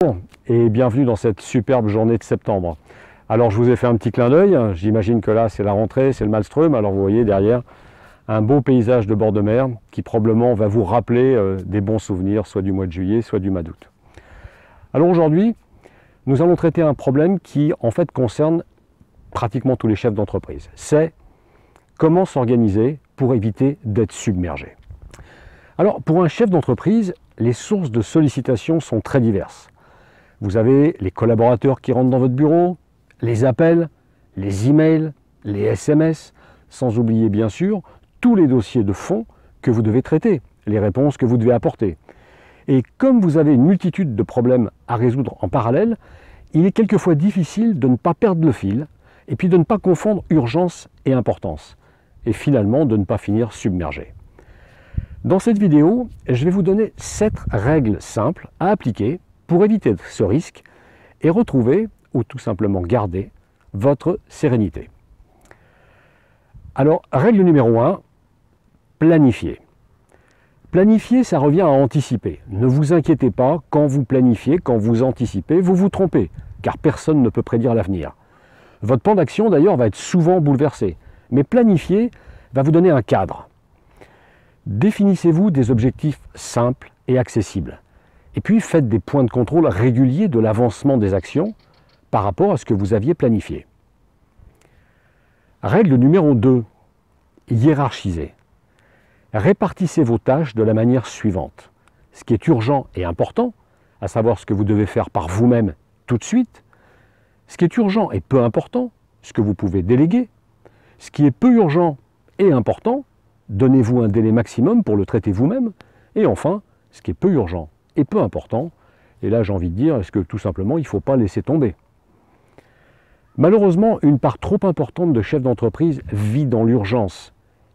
Bonjour et bienvenue dans cette superbe journée de septembre. Alors je vous ai fait un petit clin d'œil, j'imagine que là c'est la rentrée, c'est le Maelstrom, alors vous voyez derrière un beau paysage de bord de mer qui probablement va vous rappeler des bons souvenirs, soit du mois de juillet, soit du mois d'août. Alors aujourd'hui, nous allons traiter un problème qui en fait concerne pratiquement tous les chefs d'entreprise. C'est comment s'organiser pour éviter d'être submergé. Alors pour un chef d'entreprise, les sources de sollicitation sont très diverses. Vous avez les collaborateurs qui rentrent dans votre bureau, les appels, les emails, les SMS, sans oublier bien sûr tous les dossiers de fond que vous devez traiter, les réponses que vous devez apporter. Et comme vous avez une multitude de problèmes à résoudre en parallèle, il est quelquefois difficile de ne pas perdre le fil et puis de ne pas confondre urgence et importance, et finalement de ne pas finir submergé. Dans cette vidéo, je vais vous donner 7 règles simples à appliquer pour éviter ce risque et retrouver, ou tout simplement garder, votre sérénité. Alors, règle numéro 1, planifier. Planifier, ça revient à anticiper. Ne vous inquiétez pas, quand vous planifiez, quand vous anticipez, vous vous trompez, car personne ne peut prédire l'avenir. Votre plan d'action, d'ailleurs, va être souvent bouleversé. Mais planifier va vous donner un cadre. Définissez-vous des objectifs simples et accessibles. Et puis faites des points de contrôle réguliers de l'avancement des actions par rapport à ce que vous aviez planifié. Règle numéro 2, hiérarchisez. Répartissez vos tâches de la manière suivante. Ce qui est urgent et important, à savoir ce que vous devez faire par vous-même tout de suite. Ce qui est urgent et peu important, ce que vous pouvez déléguer. Ce qui est peu urgent et important, donnez-vous un délai maximum pour le traiter vous-même. Et enfin, ce qui est peu urgent et peu important, et là j'ai envie de dire, est-ce que tout simplement il ne faut pas laisser tomber. Malheureusement, une part trop importante de chefs d'entreprise vit dans l'urgence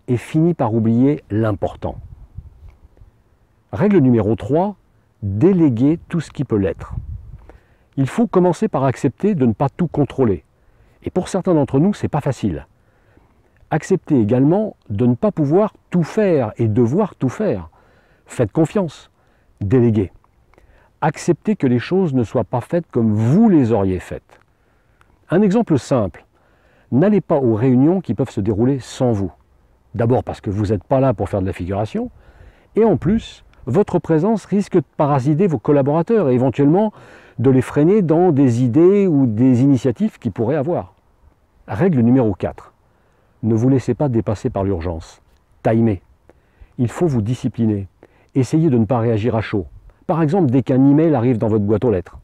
et finit par oublier l'important. Règle numéro 3, déléguer tout ce qui peut l'être. Il faut commencer par accepter de ne pas tout contrôler. Et pour certains d'entre nous, ce n'est pas facile. Acceptez également de ne pas pouvoir tout faire et devoir tout faire. Faites confiance. Déléguer. Acceptez que les choses ne soient pas faites comme vous les auriez faites. Un exemple simple. N'allez pas aux réunions qui peuvent se dérouler sans vous. D'abord parce que vous n'êtes pas là pour faire de la figuration. Et en plus, votre présence risque de parasiter vos collaborateurs et éventuellement de les freiner dans des idées ou des initiatives qu'ils pourraient avoir. Règle numéro 4. Ne vous laissez pas dépasser par l'urgence. Timez. Il faut vous discipliner. Essayez de ne pas réagir à chaud. Par exemple, dès qu'un email arrive dans votre boîte aux lettres.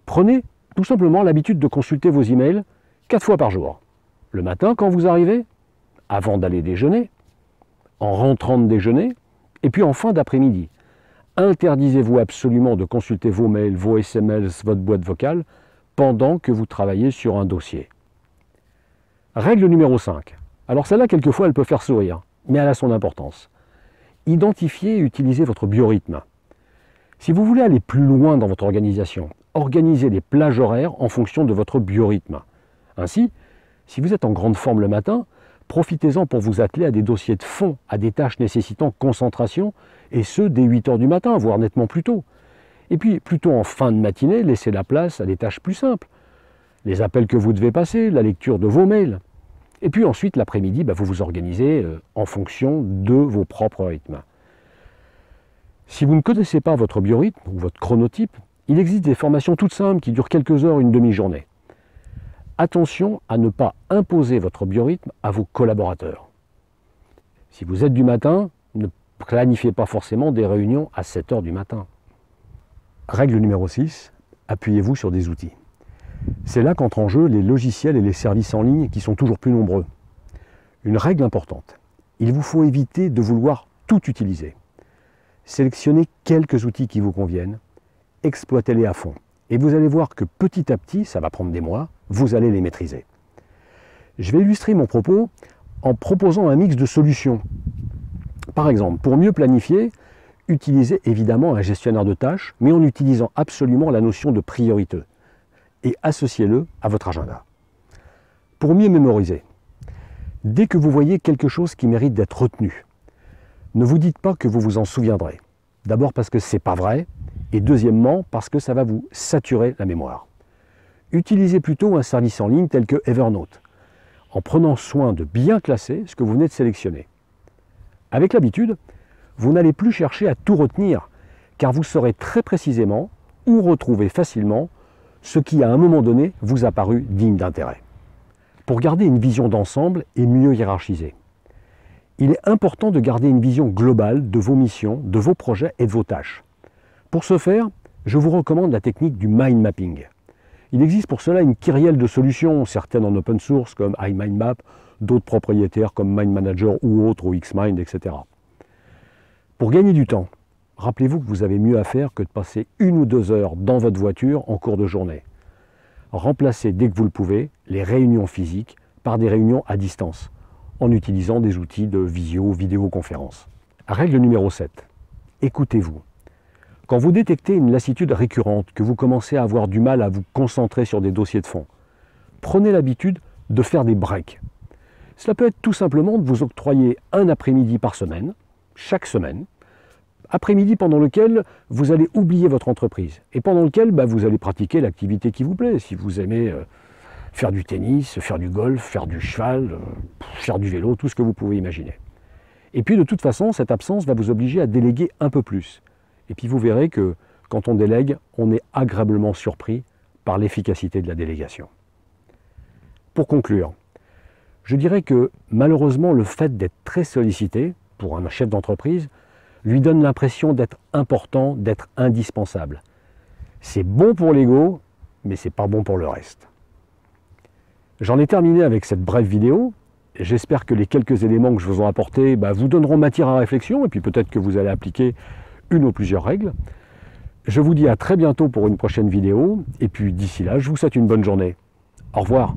Prenez tout simplement l'habitude de consulter vos emails 4 fois par jour. Le matin quand vous arrivez, avant d'aller déjeuner, en rentrant de déjeuner, et puis en fin d'après-midi. Interdisez-vous absolument de consulter vos mails, vos SMS, votre boîte vocale, pendant que vous travaillez sur un dossier. Règle numéro 5. Alors celle-là, quelquefois, elle peut faire sourire, mais elle a son importance. Identifiez et utilisez votre biorhythme. Si vous voulez aller plus loin dans votre organisation, organisez les plages horaires en fonction de votre biorhythme. Ainsi, si vous êtes en grande forme le matin, profitez-en pour vous atteler à des dossiers de fond, à des tâches nécessitant concentration, et ce, dès 8 heures du matin, voire nettement plus tôt. Et puis, plutôt en fin de matinée, laissez la place à des tâches plus simples. Les appels que vous devez passer, la lecture de vos mails. Et puis ensuite, l'après-midi, vous vous organisez en fonction de vos propres rythmes. Si vous ne connaissez pas votre biorhythme ou votre chronotype, il existe des formations toutes simples qui durent quelques heures, une demi-journée. Attention à ne pas imposer votre biorhythme à vos collaborateurs. Si vous êtes du matin, ne planifiez pas forcément des réunions à 7 heures du matin. Règle numéro 6, appuyez-vous sur des outils. C'est là qu'entrent en jeu les logiciels et les services en ligne qui sont toujours plus nombreux. Une règle importante, il vous faut éviter de vouloir tout utiliser. Sélectionnez quelques outils qui vous conviennent, exploitez-les à fond. Et vous allez voir que petit à petit, ça va prendre des mois, vous allez les maîtriser. Je vais illustrer mon propos en proposant un mix de solutions. Par exemple, pour mieux planifier, utilisez évidemment un gestionnaire de tâches, mais en utilisant absolument la notion de priorité. Et associez-le à votre agenda. Pour mieux mémoriser, dès que vous voyez quelque chose qui mérite d'être retenu, ne vous dites pas que vous vous en souviendrez. D'abord parce que ce n'est pas vrai, Et deuxièmement, parce que ça va vous saturer la mémoire. Utilisez plutôt un service en ligne tel que Evernote, en prenant soin de bien classer ce que vous venez de sélectionner. Avec l'habitude, vous n'allez plus chercher à tout retenir, car vous saurez très précisément où retrouver facilement ce qui à un moment donné vous a paru digne d'intérêt. Pour garder une vision d'ensemble et mieux hiérarchiser, il est important de garder une vision globale de vos missions, de vos projets et de vos tâches. Pour ce faire, je vous recommande la technique du mind mapping. Il existe pour cela une kyrielle de solutions, certaines en open source comme iMindMap, d'autres propriétaires comme Mind Manager ou autres, ou Xmind, etc. Pour gagner du temps, rappelez-vous que vous avez mieux à faire que de passer 1 ou 2 heures dans votre voiture en cours de journée. Remplacez dès que vous le pouvez les réunions physiques par des réunions à distance, en utilisant des outils de vidéoconférence. Règle numéro 7. Écoutez-vous. Quand vous détectez une lassitude récurrente, que vous commencez à avoir du mal à vous concentrer sur des dossiers de fond, prenez l'habitude de faire des breaks. Cela peut être tout simplement de vous octroyer un après-midi par semaine, chaque semaine, après-midi pendant lequel vous allez oublier votre entreprise et pendant lequel vous allez pratiquer l'activité qui vous plaît. Si vous aimez faire du tennis, faire du golf, faire du cheval, faire du vélo, tout ce que vous pouvez imaginer. Et puis de toute façon, cette absence va vous obliger à déléguer un peu plus. Et puis vous verrez que quand on délègue, on est agréablement surpris par l'efficacité de la délégation. Pour conclure, je dirais que malheureusement le fait d'être très sollicité pour un chef d'entreprise lui donne l'impression d'être important, d'être indispensable. C'est bon pour l'ego, mais c'est pas bon pour le reste. J'en ai terminé avec cette brève vidéo. J'espère que les quelques éléments que je vous ai apportés vous donneront matière à réflexion et puis peut-être que vous allez appliquer une ou plusieurs règles. Je vous dis à très bientôt pour une prochaine vidéo et puis d'ici là, je vous souhaite une bonne journée. Au revoir.